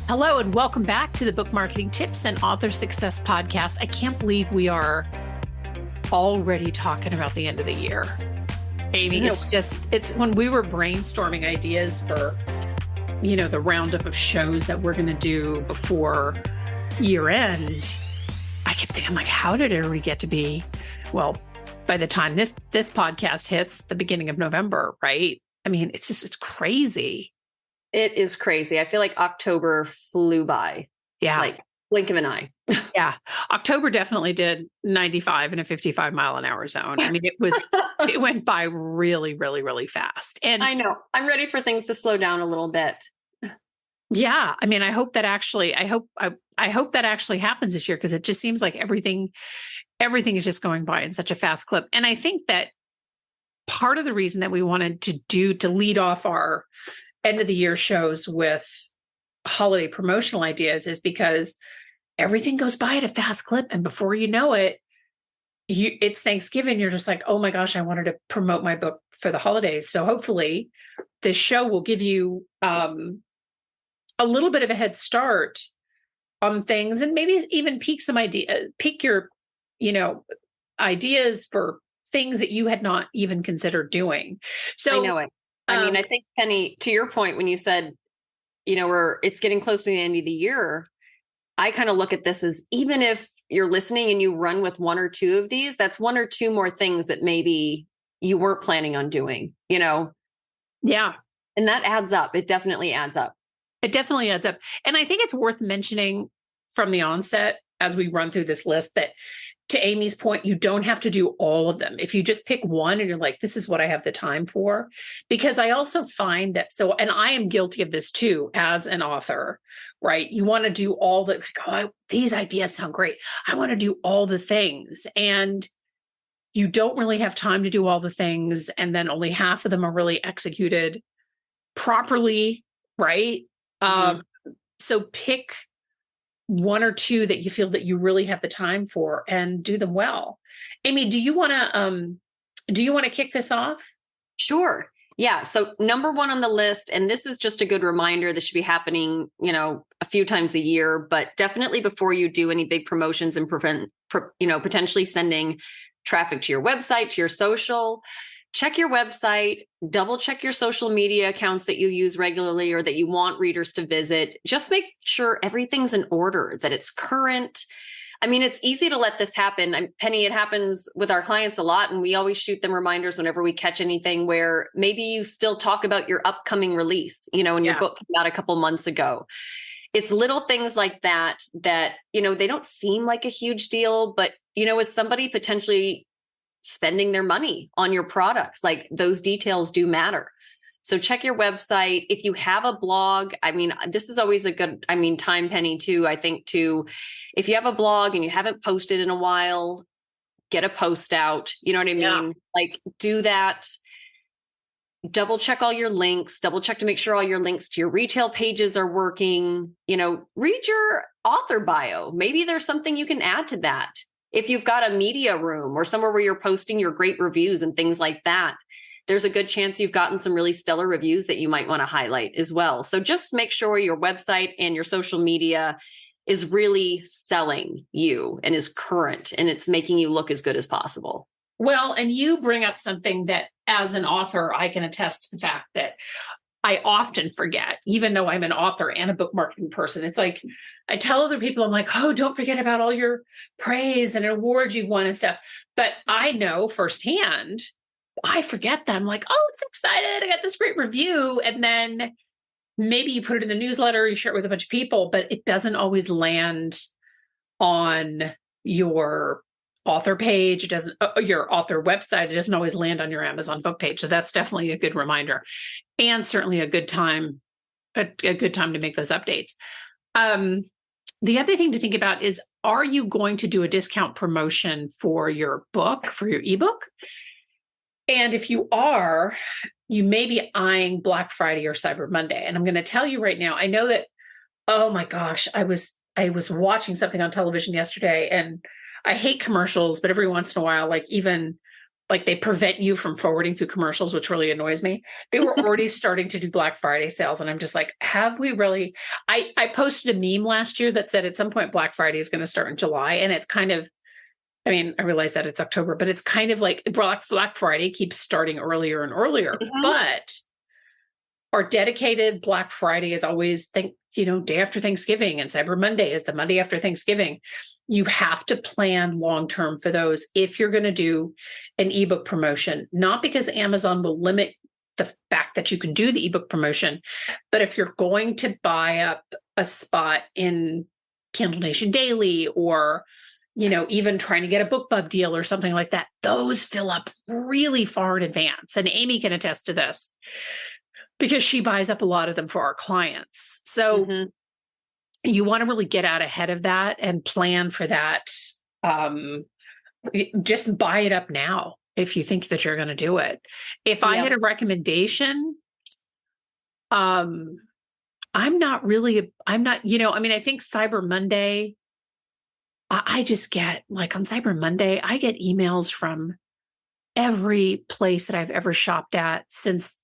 Hello, and welcome back to the Book Marketing Tips and Author Success Podcast. I can't believe we are already talking about the end of the year. Amy, it's when we were brainstorming ideas for, the roundup of shows that we're going to do before year end. I kept thinking, how did we get to be? Well, by the time this podcast hits the beginning of November, right? I mean, it's crazy. It is crazy. I feel like October flew by. Yeah. Like blink of an eye. Yeah. October definitely did 95 in a 55 mile an hour zone. I mean, it went by really, really, really fast. And I know I'm ready for things to slow down a little bit. Yeah. I mean, I hope that actually happens this year, because it just seems like everything is just going by in such a fast clip. And I think that part of the reason that we wanted to lead off our end of the year shows with holiday promotional ideas is because everything goes by at a fast clip. And before you know it, it's Thanksgiving. You're just like, oh my gosh, I wanted to promote my book for the holidays. So hopefully this show will give you a little bit of a head start on things, and maybe even pique your, ideas for things that you had not even considered doing. So I know it. I mean, I think, Penny, to your point, when you said, it's getting close to the end of the year, I kind of look at this as, even if you're listening and you run with one or two of these, that's one or two more things that maybe you weren't planning on doing, Yeah. And that adds up. It definitely adds up. It definitely adds up. And I think it's worth mentioning from the onset, as we run through this list, that to Amy's point, you don't have to do all of them. If you just pick one and you're like, this is what I have the time for. Because I also find that, and I am guilty of this too, as an author, right? You want to do all these ideas sound great. I want to do all the things. And you don't really have time to do all the things. And then only half of them are really executed properly, right? Mm-hmm. So pick one or two that you feel that you really have the time for and do them well. Amy, do you want to kick this off? Sure. Yeah. So number one on the list, and this is just a good reminder, this should be happening, a few times a year, but definitely before you do any big promotions and potentially sending traffic to your website, to your social, check your website, double check your social media accounts that you use regularly or that you want readers to visit. Just make sure everything's in order, that it's current. I mean, it's easy to let this happen. Penny, it happens with our clients a lot, and we always shoot them reminders whenever we catch anything where maybe you still talk about your upcoming release, and your book came out a couple months ago. It's little things like that, they don't seem like a huge deal, but, as somebody potentially spending their money on your products, like those details do matter. So check your website. If you have a blog, this is always a good, time, Penny, too, I think, too. If you have a blog and you haven't posted in a while, get a post out. You know what I mean? Yeah. Do that. Double check all your links, double check to make sure all your links to your retail pages are working. Read your author bio. Maybe there's something you can add to that. If you've got a media room or somewhere where you're posting your great reviews and things like that, there's a good chance you've gotten some really stellar reviews that you might want to highlight as well. So just make sure your website and your social media is really selling you and is current, and it's making you look as good as possible. Well, and you bring up something that, as an author, I can attest to the fact that I often forget, even though I'm an author and a book marketing person. It's like, I tell other people, I'm like, oh, don't forget about all your praise and awards you've won and stuff. But I know firsthand, I forget them. I'm like, oh, I'm so excited. I got this great review. And then maybe you put it in the newsletter, you share it with a bunch of people, but it doesn't always land on your author page. It doesn't, your author website. It doesn't always land on your Amazon book page. So that's definitely a good reminder, and certainly a good time to make those updates. The other thing to think about is, are you going to do a discount promotion for your book, for your ebook? And if you are, you may be eyeing Black Friday or Cyber Monday. And I'm going to tell you right now, I know that, oh my gosh, I was watching something on television yesterday, and I hate commercials, but every once in a while, like even like they prevent you from forwarding through commercials, which really annoys me. They were already starting to do Black Friday sales. And I'm just like, have we really? I posted a meme last year that said at some point Black Friday is going to start in July. And it's kind of, I mean, I realize that it's October, but it's kind of like Black Friday keeps starting earlier and earlier. Mm-hmm. But our dedicated Black Friday is always, day after Thanksgiving, and Cyber Monday is the Monday after Thanksgiving. You have to plan long-term for those if you're going to do an ebook promotion, not because Amazon will limit the fact that you can do the ebook promotion, but if you're going to buy up a spot in Kindle Nation Daily or, even trying to get a BookBub deal or something like that, those fill up really far in advance. And Amy can attest to this because she buys up a lot of them for our clients. So you want to really get out ahead of that and plan for that. Just buy it up now if you think that you're going to do it. If I had a recommendation, I'm not, I think Cyber Monday, I just get like on Cyber Monday, I get emails from every place that I've ever shopped at since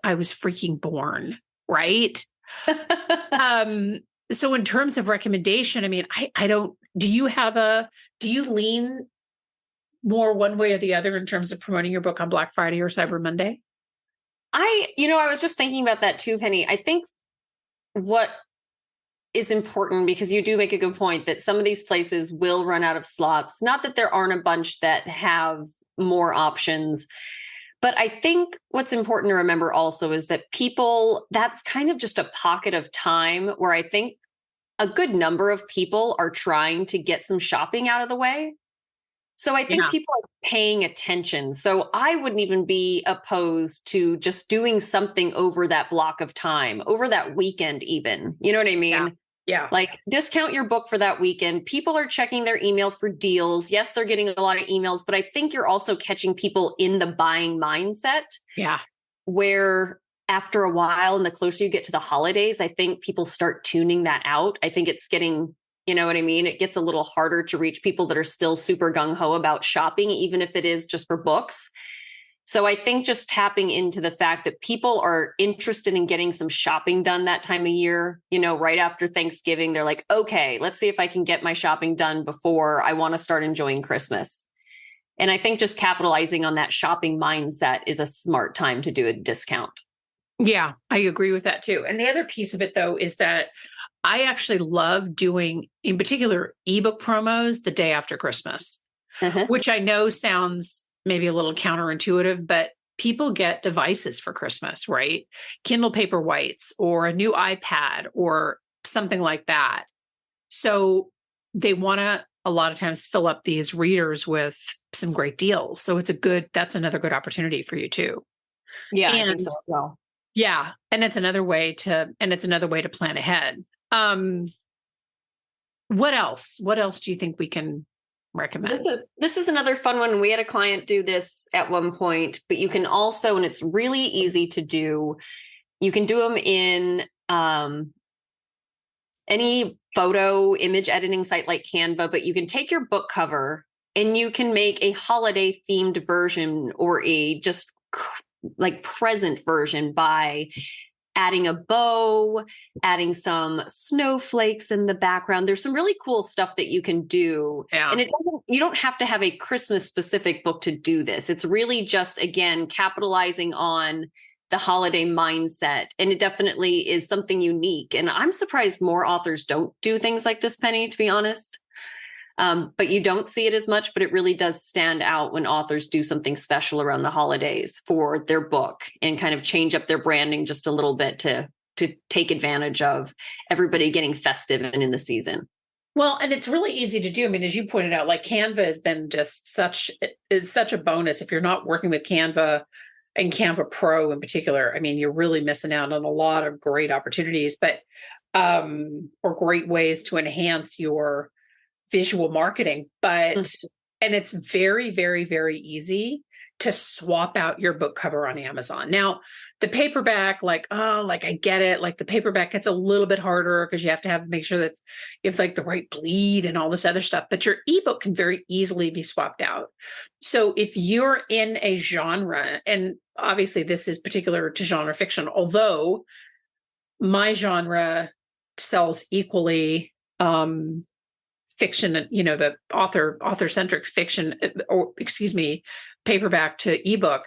I was freaking born. Right. So in terms of recommendation, I mean, do you lean more one way or the other in terms of promoting your book on Black Friday or Cyber Monday? I was just thinking about that too, Penny. I think what is important, because you do make a good point, that some of these places will run out of slots. Not that there aren't a bunch that have more options, but I think what's important to remember also is that that's kind of just a pocket of time where I think a good number of people are trying to get some shopping out of the way. So I think people are paying attention. So I wouldn't even be opposed to just doing something over that block of time, over that weekend even. You know what I mean? Yeah. Like discount your book for that weekend. People are checking their email for deals. Yes, they're getting a lot of emails, but I think you're also catching people in the buying mindset. Yeah. Where after a while and the closer you get to the holidays, I think people start tuning that out. I think it's getting, you know what I mean? It gets a little harder to reach people that are still super gung-ho about shopping, even if it is just for books. So I think just tapping into the fact that people are interested in getting some shopping done that time of year, right after Thanksgiving, they're like, okay, let's see if I can get my shopping done before I want to start enjoying Christmas. And I think just capitalizing on that shopping mindset is a smart time to do a discount. Yeah, I agree with that too. And the other piece of it though, is that I actually love doing, in particular, ebook promos the day after Christmas, which I know sounds maybe a little counterintuitive, but people get devices for Christmas, right? Kindle Paperwhites or a new iPad or something like that. So they want to a lot of times fill up these readers with some great deals. So that's another good opportunity for you too. Yeah, I think so as well. Yeah. And it's another way to plan ahead. What else? What else do you think we can recommend? This is another fun one. We had a client do this at one point, but you can also, and it's really easy to do, you can do them in any photo image editing site like Canva, but you can take your book cover and you can make a holiday themed version or a just like present version by adding a bow, adding some snowflakes in the background. There's some really cool stuff that you can do. Yeah. And you don't have to have a Christmas specific book to do this. It's really just, again, capitalizing on the holiday mindset. And it definitely is something unique. And I'm surprised more authors don't do things like this, Penny, to be honest. But you don't see it as much, but it really does stand out when authors do something special around the holidays for their book and kind of change up their branding just a little bit to take advantage of everybody getting festive and in the season. Well, and it's really easy to do. I mean, as you pointed out, like Canva has been just such a bonus. If you're not working with Canva and Canva Pro in particular, I mean, you're really missing out on a lot of great opportunities, but or great ways to enhance your visual marketing. But and it's very, very, very easy to swap out your book cover on Amazon. Now, the paperback, I get it. Like the paperback gets a little bit harder because you have to make sure that you have like the right bleed and all this other stuff, but your ebook can very easily be swapped out. So if you're in a genre, and obviously this is particular to genre fiction, although my genre sells equally, fiction, the author-centric fiction, or excuse me, paperback to ebook.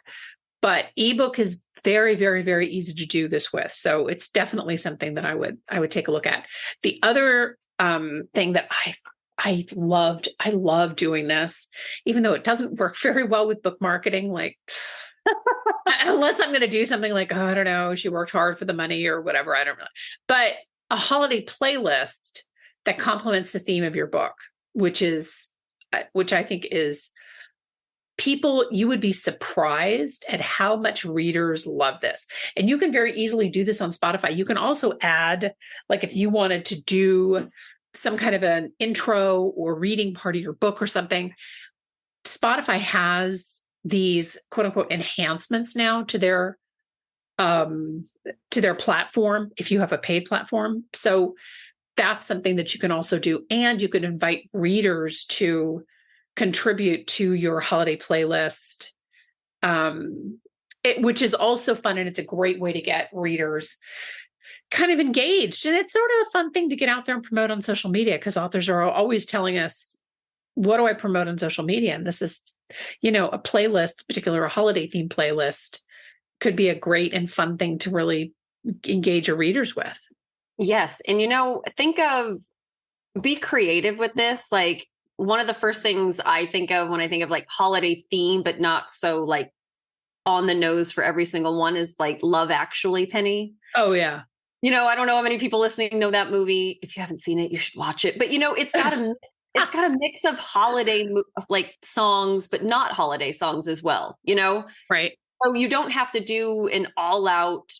But ebook is very, very, very easy to do this with. So it's definitely something that I would take a look at. The other thing that I love doing this, even though it doesn't work very well with book marketing, like unless I'm going to do something like, I don't know, she worked hard for the money or whatever, I don't know. But a holiday playlist that complements the theme of your book, which I think is you would be surprised at how much readers love this. And you can very easily do this on Spotify. You can also add, like if you wanted to do some kind of an intro or reading part of your book or something, Spotify has these quote unquote enhancements now to their platform if you have a paid platform. So that's something that you can also do. And you can invite readers to contribute to your holiday playlist, which is also fun. And it's a great way to get readers kind of engaged. And it's sort of a fun thing to get out there and promote on social media, because authors are always telling us, what do I promote on social media? And this is, a playlist, particularly a holiday themed playlist, could be a great and fun thing to really engage your readers with. Yes. And, be creative with this. Like one of the first things I think of when I think of like holiday theme, but not so like on the nose for every single one, is like Love Actually, Penny. Oh yeah. I don't know how many people listening know that movie. If you haven't seen it, you should watch it. But it's got a mix of holiday like songs, but not holiday songs as well, Right. So you don't have to do an all out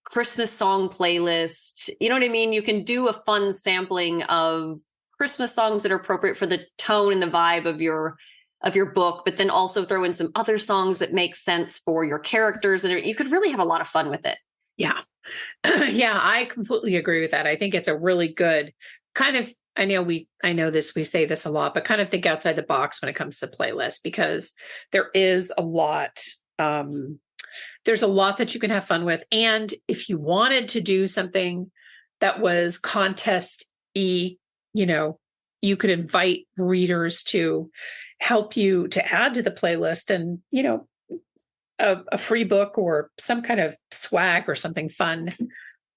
Christmas song playlist. You know what I mean? You can do a fun sampling of Christmas songs that are appropriate for the tone and the vibe of your book, but then also throw in some other songs that make sense for your characters. And you could really have a lot of fun with it. Yeah. Yeah, I completely agree with that. I think it's a really good kind of, I know we say this a lot, but kind of think outside the box when it comes to playlists, because there is a lot, there's a lot that you can have fun with. And if you wanted to do something that was contest-y, you could invite readers to help you to add to the playlist, and, a free book or some kind of swag or something fun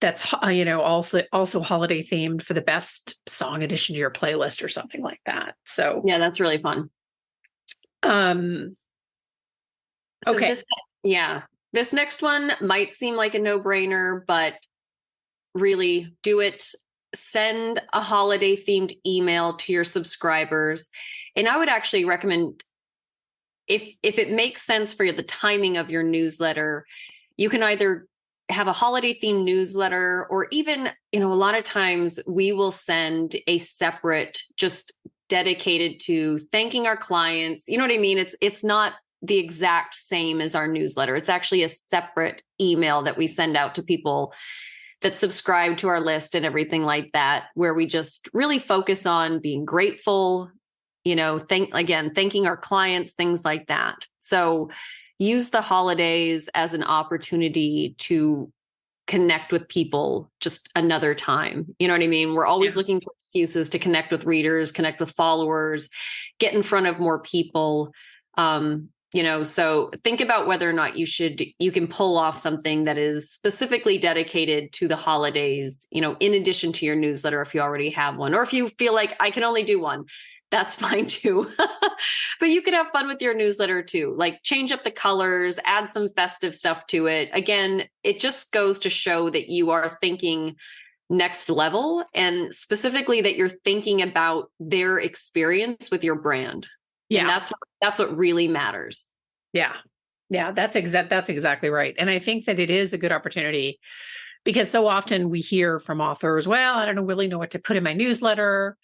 that's, also holiday themed for the best song addition to your playlist or something like that. So yeah, that's really fun. Okay. This next one might seem like a no-brainer, but really do it. Send a holiday themed email to your subscribers. And I would actually recommend, if it makes sense for you, the timing of your newsletter, you can either have a holiday themed newsletter, or even, a lot of times we will send a separate, just dedicated to thanking our clients. You know what I mean? It's not the exact same as our newsletter. It's actually a separate email that we send out to people that subscribe to our list and everything like that, where we just really focus on being grateful, thanking our clients, things like that. So use the holidays as an opportunity to connect with people just another time. You know what I mean? We're always looking for excuses to connect with readers, connect with followers, get in front of more people. So think about whether or not you can pull off something that is specifically dedicated to the holidays, in addition to your newsletter, if you already have one, or if you feel like I can only do one, that's fine too. But you can have fun with your newsletter too. Like change up the colors, add some festive stuff to it. Again, it just goes to show that you are thinking next level, and specifically that you're thinking about their experience with your brand. Yeah. And that's what really matters. Yeah. Yeah. That's exactly right. And I think that it is a good opportunity, because so often we hear from authors, well, I don't really know what to put in my newsletter.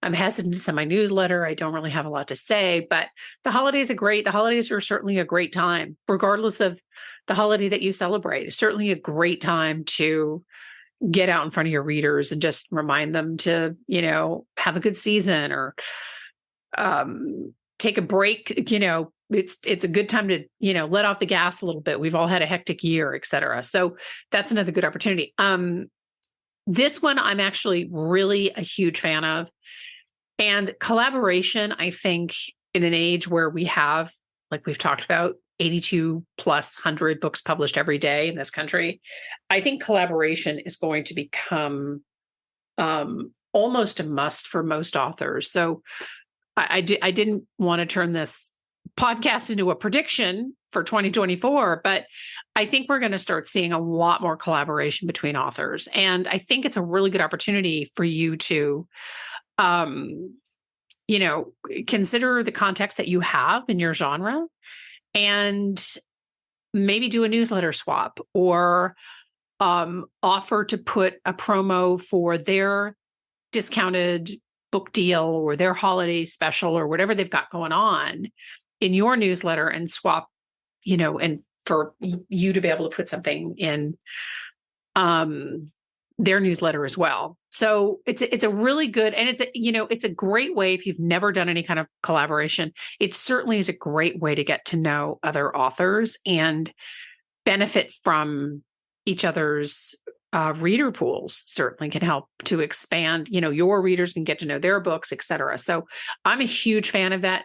I'm hesitant to send my newsletter. I don't really have a lot to say, but the holidays are certainly a great time, regardless of the holiday that you celebrate. It's certainly a great time to get out in front of your readers and just remind them to, have a good season or take a break. It's a good time to, let off the gas a little bit. We've all had a hectic year, et cetera. So that's another good opportunity. This one I'm actually really a huge fan of. And collaboration, I think, in an age where we have, like we've talked about, 82 plus 100 books published every day in this country, I think collaboration is going to become almost a must for most authors. So I didn't want to turn this podcast into a prediction for 2024, but I think we're going to start seeing a lot more collaboration between authors. And I think it's a really good opportunity for you to, consider the context that you have in your genre and maybe do a newsletter swap or offer to put a promo for their discounted book deal or their holiday special or whatever they've got going on in your newsletter and swap, and for you to be able to put something in their newsletter as well. So it's a really good, and it's a great way if you've never done any kind of collaboration. It certainly is a great way to get to know other authors and benefit from each other's reader pools. Certainly can help to expand, your readers can get to know their books, et cetera. So I'm a huge fan of that.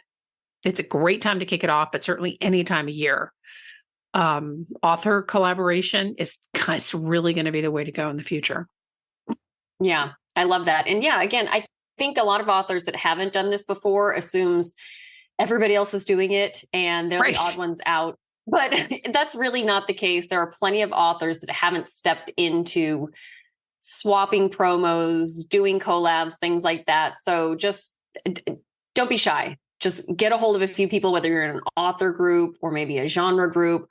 It's a great time to kick it off, but certainly any time of year. Author collaboration is really going to be the way to go in the future. Yeah, I love that. And yeah, again, I think a lot of authors that haven't done this before assumes everybody else is doing it and they're right. The odd ones out. But that's really not the case. There are plenty of authors that haven't stepped into swapping promos, doing collabs, things like that. So just don't be shy. Just get a hold of a few people, whether you're in an author group or maybe a genre group,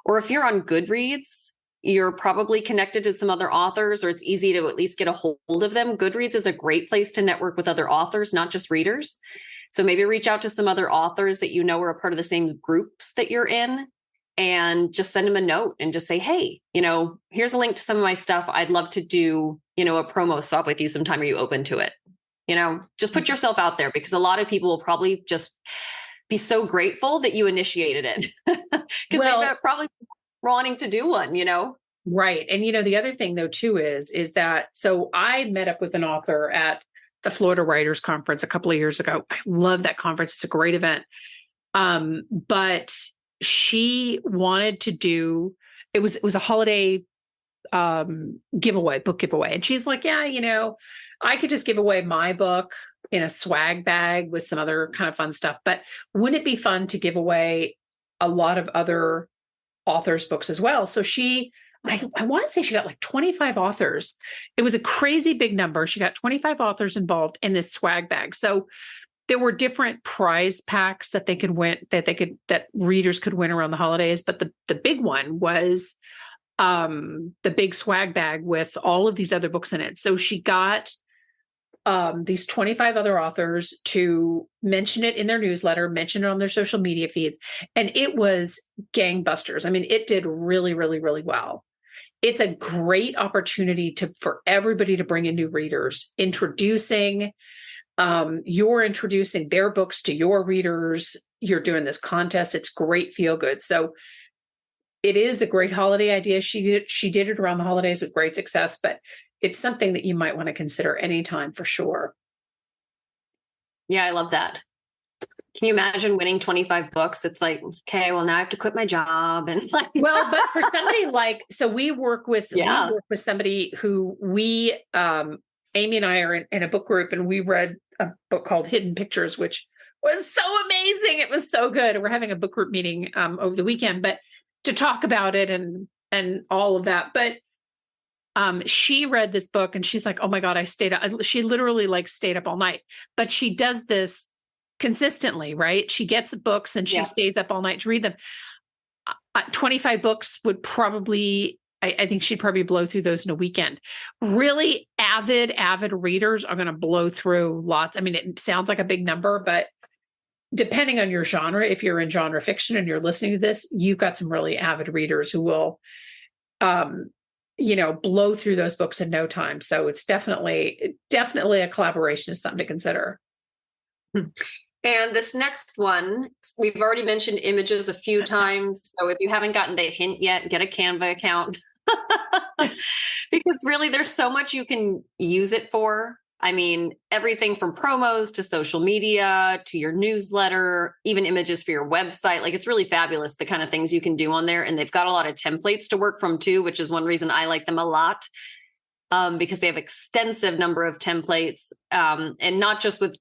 or if you're on Goodreads, you're probably connected to some other authors, or it's easy to at least get a hold of them. Goodreads is a great place to network with other authors, not just readers. So maybe reach out to some other authors that are a part of the same groups that you're in, and just send them a note and just say, hey, here's a link to some of my stuff. I'd love to do, a promo swap with you sometime. Are you open to it? Just put yourself out there, because a lot of people will probably just be so grateful that you initiated it because they're probably wanting to do one, Right. And, the other thing though, too, is that, so I met up with an author at the Florida Writers Conference a couple of years ago. I love that conference. It's a great event. But she wanted to do, it was a holiday book giveaway. And she's like, yeah, I could just give away my book in a swag bag with some other kind of fun stuff, but wouldn't it be fun to give away a lot of other authors' books as well? So I want to say she got like 25 authors. It was a crazy big number. She got 25 authors involved in this swag bag. So there were different prize packs that they could win, that readers could win around the holidays. But the big one was the big swag bag with all of these other books in it. So she got these 25 other authors to mention it in their newsletter, mention it on their social media feeds. And it was gangbusters. I mean, it did really, really, really well. It's a great opportunity for everybody to bring in new readers, you're introducing their books to your readers. You're doing this contest. It's great feel good. So it is a great holiday idea. She did it around the holidays with great success, but it's something that you might want to consider anytime for sure. Yeah, I love that. Can you imagine winning 25 books? It's like, okay, well, now I have to quit my job. And well, but for somebody we work with somebody who Amy and I are in a book group, and we read a book called Hidden Pictures, which was so amazing. It was so good. We're having a book group meeting over the weekend, but to talk about it and all of that. But she read this book and she's like, oh my God, I stayed up. She literally stayed up all night, but she does this consistently, right? She gets books and she stays up all night to read them. 25 books would probably, I think she'd probably blow through those in a weekend. Really avid readers are going to blow through lots. I mean, it sounds like a big number, but depending on your genre, if you're in genre fiction and you're listening to this, you've got some really avid readers who will, blow through those books in no time. So it's definitely a collaboration is something to consider. And this next one, we've already mentioned images a few times. So if you haven't gotten the hint yet, get a Canva account. Because really there's so much you can use it for. I mean, everything from promos to social media to your newsletter, even images for your website. Like, it's really fabulous, the kind of things you can do on there. And they've got a lot of templates to work from too, which is one reason I like them a lot, because they have extensive number of templates, and not just with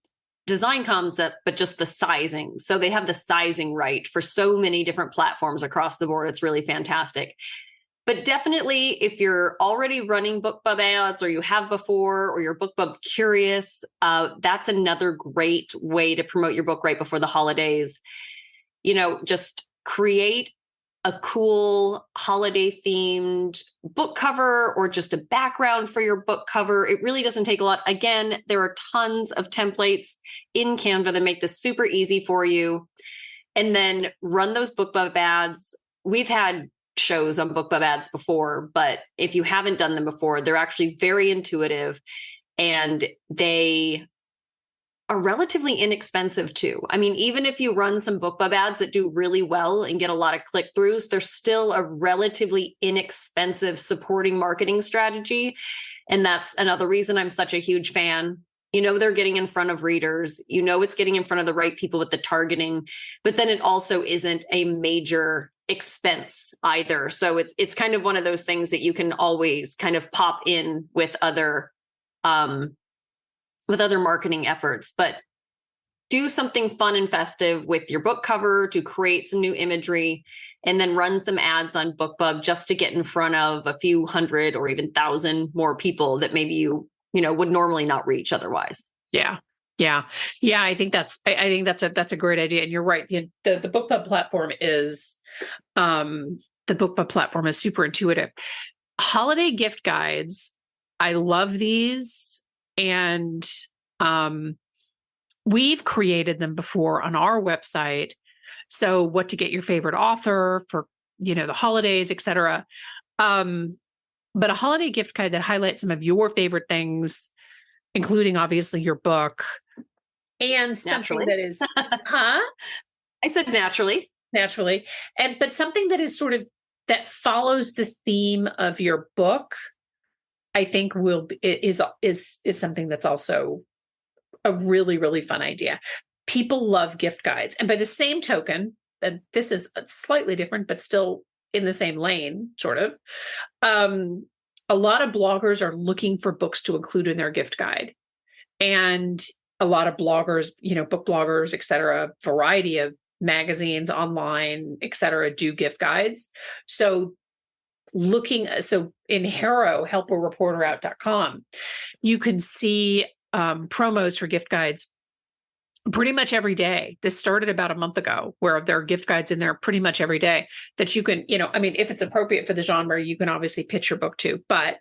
design concept, but just the sizing. So they have the sizing right for so many different platforms across the board. It's really fantastic. But definitely, if you're already running BookBub ads, or you have before, or you're BookBub curious, that's another great way to promote your book right before the holidays. Just create a cool holiday themed book cover, or just a background for your book cover. It really doesn't take a lot. Again, there are tons of templates in Canva that make this super easy for you. And then run those BookBub ads. We've had shows on BookBub ads before, but if you haven't done them before, they're actually very intuitive, and they are relatively inexpensive too. I mean, even if you run some BookBub ads that do really well and get a lot of click-throughs, they're still a relatively inexpensive supporting marketing strategy. And that's another reason I'm such a huge fan. They're getting in front of readers, it's getting in front of the right people with the targeting, but then it also isn't a major expense either. So it's kind of one of those things that you can always kind of pop in with other marketing efforts. But do something fun and festive with your book cover to create some new imagery, and then run some ads on BookBub just to get in front of a few hundred or even 1,000 more people that maybe you would normally not reach otherwise. Yeah. I think that's a great idea. And you're right. The BookBub platform is, super intuitive. Holiday gift guides, I love these. And, we've created them before on our website. So what to get your favorite author for, the holidays, etc. But a holiday gift guide that highlights some of your favorite things, including obviously your book, and something naturally. that is, I said naturally, but something that is sort of, that follows the theme of your book, I think is something that's also a really, really fun idea. People love gift guides. And by the same token, that this is slightly different, but still in the same lane, sort of. A lot of bloggers are looking for books to include in their gift guide. And a lot of bloggers, book bloggers, et cetera, variety of magazines, online, et cetera, do gift guides. So in Harrow, helpareporterout.com, you can see promos for gift guides pretty much every day. This started about a month ago, where there are gift guides in there pretty much every day that you can, if it's appropriate for the genre, you can obviously pitch your book to. But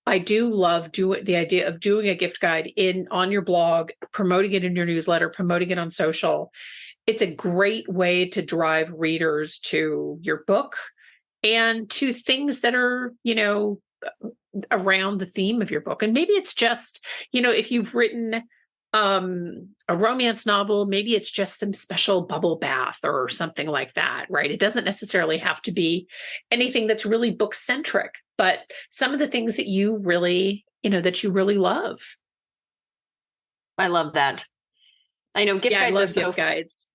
I do love the idea of doing a gift guide on your blog, promoting it in your newsletter, promoting it on social. It's a great way to drive readers to your book and to things that are, around the theme of your book. And maybe it's just, if you've written a romance novel, maybe it's just some special bubble bath or something like that, right? It doesn't necessarily have to be anything that's really book centric, but some of the things that you really love. I love that. I know gift guides are so gift guides.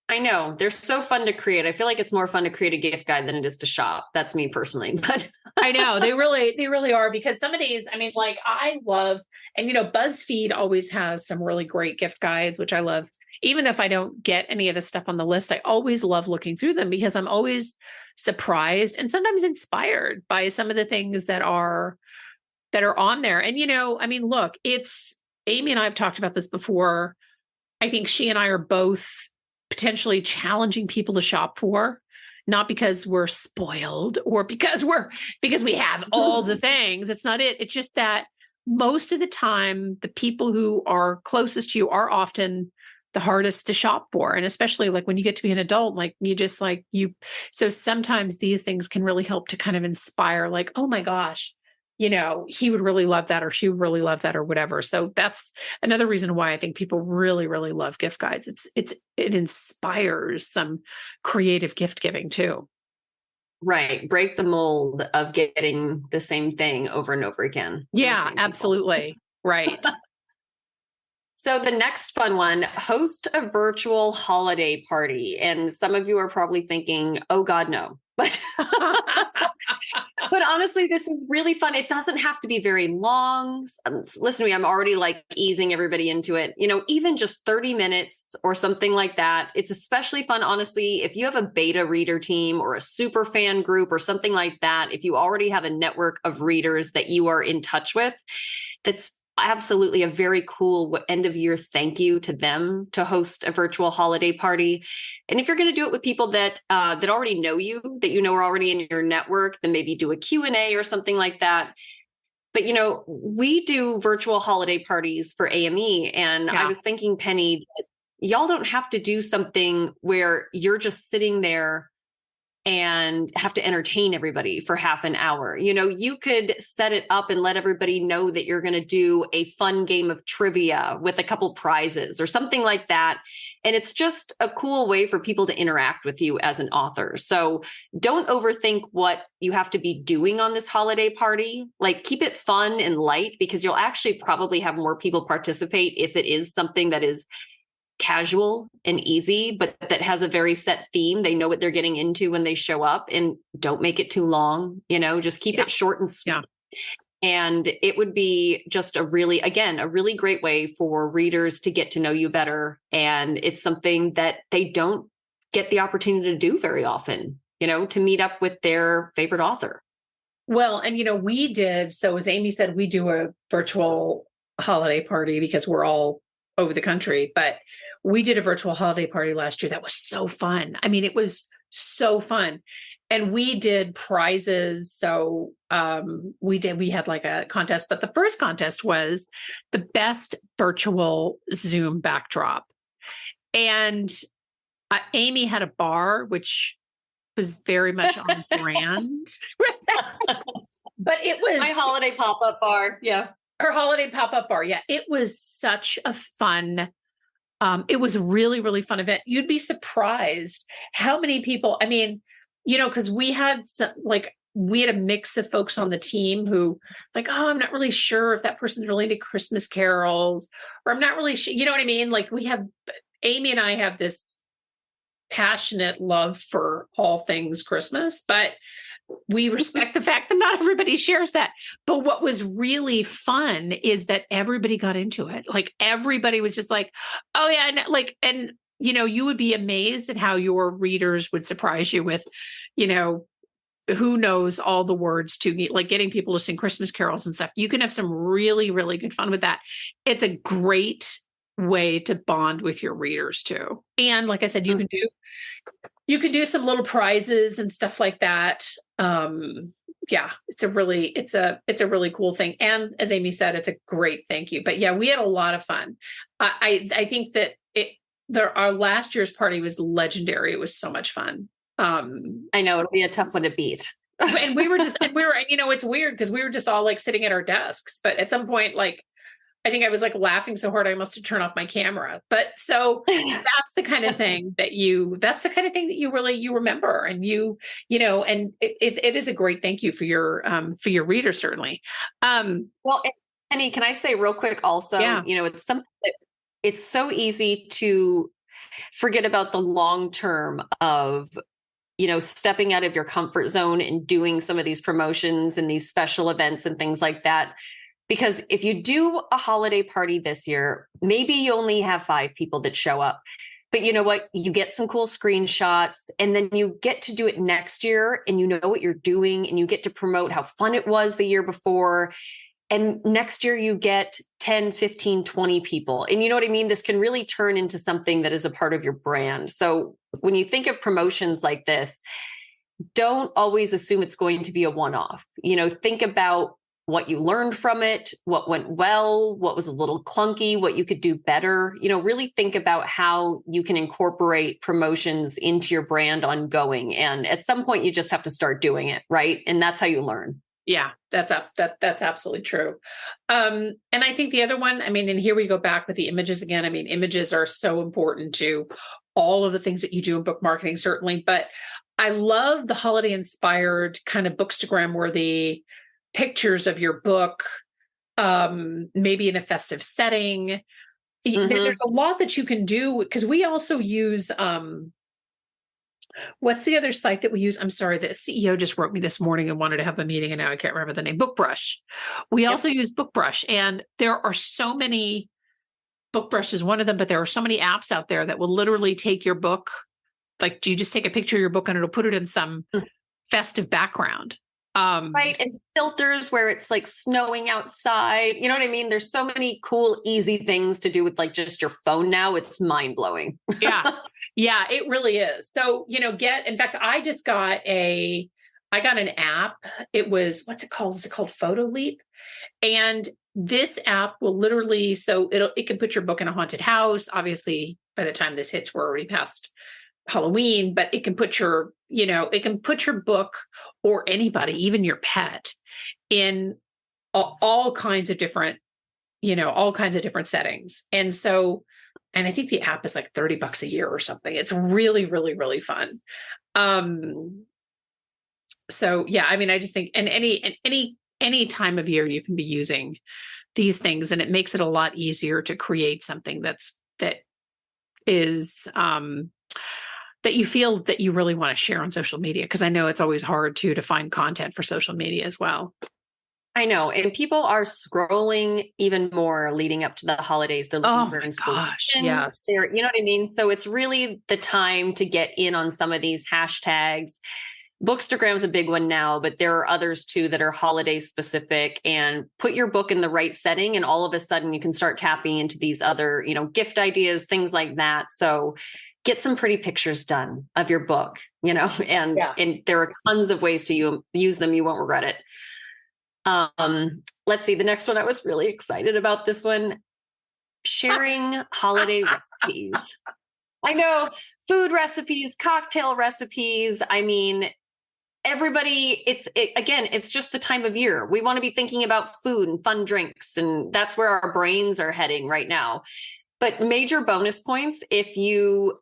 I know they're so fun to create. I feel like it's more fun to create a gift guide than it is to shop. That's me personally, but I know they really are, because some of these, I love, and BuzzFeed always has some really great gift guides, which I love. Even if I don't get any of the stuff on the list, I always love looking through them, because I'm always surprised and sometimes inspired by some of the things that are on there. And, look, it's Amy and I have talked about this before. I think she and I are both potentially challenging people to shop for. not because we're spoiled or because we have all the things. It's not it. It's just that most of the time, the people who are closest to you are often the hardest to shop for. And especially like when you get to be an adult, like you just like you. So sometimes these things can really help to kind of inspire like, oh my gosh, he would really love that, or she would really love that, or whatever. So that's another reason why I think people really, really love gift guides. It inspires some creative gift giving too. Right. Break the mold of getting the same thing over and over again. Yeah, absolutely. Right. So the next fun one, host a virtual holiday party. And some of you are probably thinking, oh God, no. But but honestly, this is really fun. It doesn't have to be very long. Listen to me, I'm already like easing everybody into it. Even just 30 minutes or something like that. It's especially fun, honestly, if you have a beta reader team or a super fan group or something like that. If you already have a network of readers that you are in touch with, that's absolutely a very cool end of year thank you to them to host a virtual holiday party. And if you're going to do it with people that already know you, that are already in your network, then maybe do a Q&A or something like that. But we do virtual holiday parties for AME, and I was thinking, Penny, that y'all don't have to do something where you're just sitting there and have to entertain everybody for half an hour. You could set it up and let everybody know that you're going to do a fun game of trivia with a couple prizes or something like that. And it's just a cool way for people to interact with you as an author. So don't overthink what you have to be doing on this holiday party. Like, keep it fun and light, because you'll actually probably have more people participate if it is something that is casual and easy, but that has a very set theme. They know what they're getting into when they show up, and don't make it too long, just keep it short and sweet. Yeah. And it would be just a really great way for readers to get to know you better. And it's something that they don't get the opportunity to do very often, to meet up with their favorite author. Well, and we did, so as Amy said, we do a virtual holiday party because we're all over the country, but we did a virtual holiday party last year. That was so fun. I mean, it was so fun. And we did prizes. So we had like a contest, but the first contest was the best virtual Zoom backdrop. And Amy had a bar, which was very much on brand. But it was my holiday pop-up bar. Yeah. Her holiday pop-up bar. Yeah. It was such a fun, it was really, really fun event. You'd be surprised how many people, I mean, because we had a mix of folks on the team who like, oh, I'm not really sure if that person's really into Christmas carols, or I'm not really sure, you know what I mean? Like, Amy and I have this passionate love for all things Christmas, but we respect the fact that not everybody shares that. But what was really fun is that everybody got into it. Like, everybody was just like, oh yeah. And you would be amazed at how your readers would surprise you with, who knows all the words to like getting people to sing Christmas carols and stuff. You can have some really, really good fun with that. It's a great way to bond with your readers too. And like I said, you can do some little prizes and stuff like that. It's a really cool thing. And as Amy said, it's a great thank you. But yeah, we had a lot of fun. I think that our last year's party was legendary. It was so much fun. I know it'll be a tough one to beat. And it's weird because we were just all like sitting at our desks, but at some point, like, I think I was like laughing so hard I must have turned off my camera. But so that's the kind of thing that you really, you remember, and and it is a great thank you for your reader, certainly. Well, Penny, can I say real quick also, it's something that it's so easy to forget about the long term of, stepping out of your comfort zone and doing some of these promotions and these special events and things like that. Because if you do a holiday party this year, maybe you only have 5 people that show up. But you know what? You get some cool screenshots, and then you get to do it next year, and you know what you're doing, and you get to promote how fun it was the year before. And next year you get 10, 15, 20 people. And you know what I mean? This can really turn into something that is a part of your brand. So when you think of promotions like this, don't always assume it's going to be a one-off. Think about what you learned from it, what went well, what was a little clunky, what you could do better. Really think about how you can incorporate promotions into your brand ongoing. And at some point you just have to start doing it, right? And that's how you learn. Yeah, that's absolutely true. And I think the other one, and here we go back with the images again. Images are so important to all of the things that you do in book marketing, certainly. But I love the holiday inspired kind of Bookstagram worthy pictures of your book, maybe in a festive setting. There's a lot that you can do, because we also use, what's the other site that we use? I'm sorry, the CEO just wrote me this morning and wanted to have a meeting, and now I can't remember the name. BookBrush. We also use BookBrush, and there are so many. BookBrush is one of them, but there are so many apps out there that will literally take your book. Like, do you just take a picture of your book and it'll put it in some festive background? Right. And filters where it's like snowing outside. You know what I mean? There's so many cool, easy things to do with like just your phone now. It's mind blowing. Yeah. Yeah, it really is. So, in fact, I got an app. What's it called? Is it called Photo Leap? And this app will literally, it can put your book in a haunted house. Obviously, by the time this hits, we're already past Halloween, but it can put your book, or anybody, even your pet, in all kinds of different settings. And I think the app is like $30 a year or something. It's really, really, really fun. So yeah, I just think, and any time of year you can be using these things, and it makes it a lot easier to create something that is, that you feel that you really want to share on social media. Because I know it's always hard to find content for social media as well. I know. And people are scrolling even more leading up to the holidays. They're looking for inspiration. Gosh, yes. You know what I mean? So it's really the time to get in on some of these hashtags. Bookstagram's a big one now, but there are others too that are holiday specific, and put your book in the right setting. And all of a sudden you can start tapping into these other, gift ideas, things like that. So get some pretty pictures done of your book, and there are tons of ways to use them. You won't regret it. Let's see. The next one, I was really excited about this one. Sharing holiday recipes. I know, food recipes, cocktail recipes. Everybody, it's just the time of year. We want to be thinking about food and fun drinks, and that's where our brains are heading right now. But major bonus points if you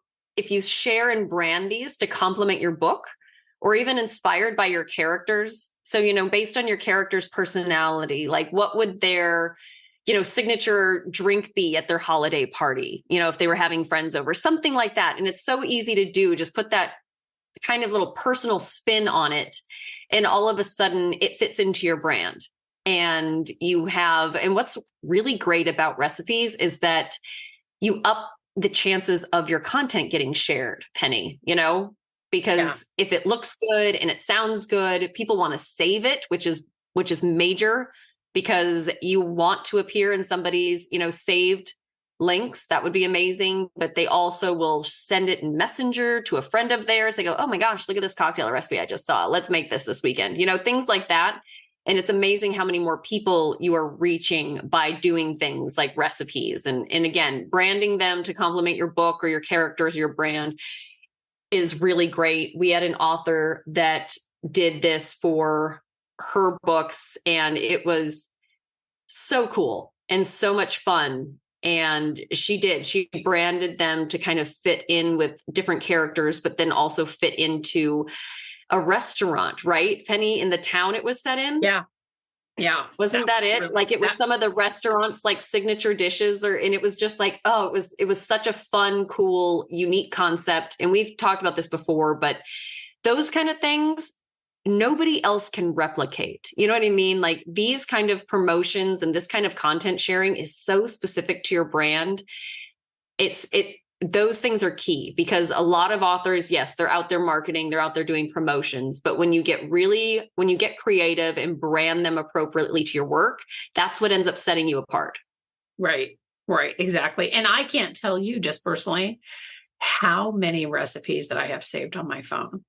share and brand these to complement your book, or even inspired by your characters. So, based on your character's personality, like what would their, signature drink be at their holiday party? If they were having friends over, something like that. And it's so easy to do. Just put that kind of little personal spin on it, and all of a sudden it fits into your brand. And what's really great about recipes is that you up the chances of your content getting shared, Penny, because if it looks good and it sounds good, people want to save it, which is major, because you want to appear in somebody's, saved links. That would be amazing. But they also will send it in Messenger to a friend of theirs. They go, oh my gosh, look at this cocktail recipe I just saw. Let's make this weekend, things like that. And it's amazing how many more people you are reaching by doing things like recipes. And again, branding them to complement your book or your characters or your brand is really great. We had an author that did this for her books, and it was so cool and so much fun. And she branded them to kind of fit in with different characters, but then also fit into a restaurant, right, Penny, in the town it was set in? Yeah. Yeah. Wasn't that it? Really, like it was some of the restaurants, like signature dishes, and it was just like, it was such a fun, cool, unique concept. And we've talked about this before, but those kind of things, nobody else can replicate. You know what I mean? Like these kind of promotions and this kind of content sharing is so specific to your brand. those things are key, because a lot of authors, yes, they're out there marketing, they're out there doing promotions, but when you get creative and brand them appropriately to your work, that's what ends up setting you apart. Right. Exactly. And I can't tell you just personally how many recipes that I have saved on my phone.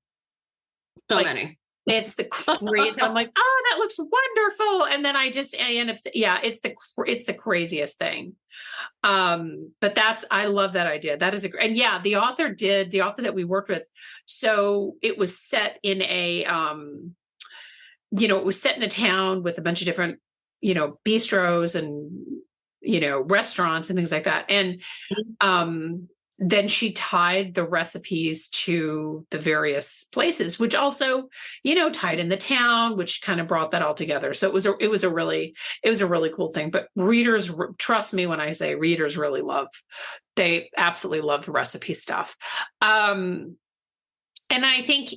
So many. It's the great. I'm like, oh, that looks wonderful, and then I end up, it's the craziest thing. But I love that idea. That is the author that we worked with. So it was set in a, it was set in a town with a bunch of different, bistros and, restaurants and things like that. And, then she tied the recipes to the various places, which also, tied in the town, which kind of brought that all together. So it was a really cool thing. But readers, trust me when I say readers they absolutely love the recipe stuff. And I think,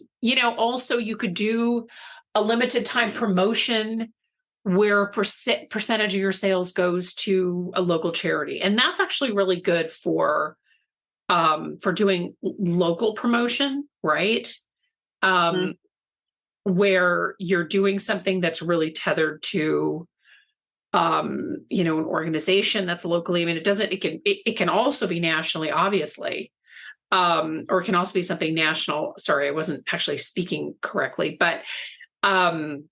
also you could do a limited time promotion where percentage of your sales goes to a local charity. And that's actually really good for doing local promotion, right? Where you're doing something that's really tethered to, an organization that's locally. I mean, it can also be nationally, obviously, or it can also be something national. Sorry, I wasn't actually speaking correctly, but, and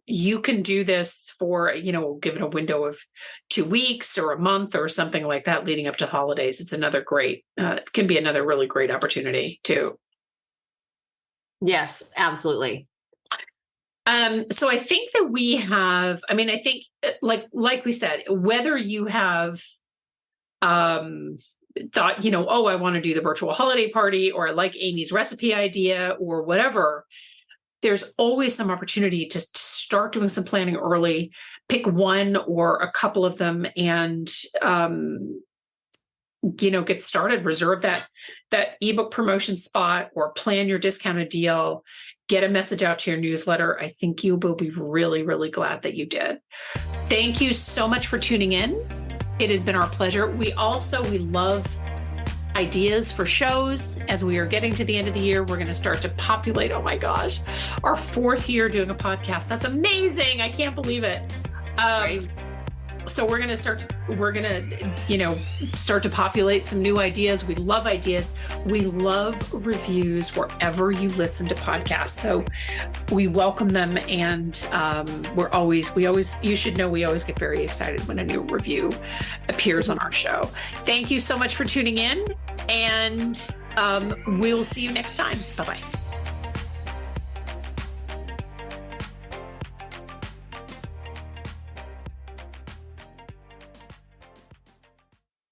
you can do this for, give it a window of 2 weeks or a month or something like that leading up to holidays. It's another can be another really great opportunity too. Yes, absolutely. So I think that we have, I think like we said, whether you have, thought, I want to do the virtual holiday party, or I like Amy's recipe idea or whatever, there's always some opportunity to start doing some planning early, pick one or a couple of them and, get started, reserve that ebook promotion spot or plan your discounted deal, get a message out to your newsletter. I think you will be really, really glad that you did. Thank you so much for tuning in. It has been our pleasure. We love ideas for shows. As we are getting to the end of the year, we're going to start to populate. Oh my gosh, our 4th year doing a podcast. That's amazing. I can't believe it. Right. So we're going to start to populate some new ideas. We love ideas. We love reviews wherever you listen to podcasts. So we welcome them. And you should know, we always get very excited when a new review appears on our show. Thank you so much for tuning in, and we'll see you next time. Bye-bye.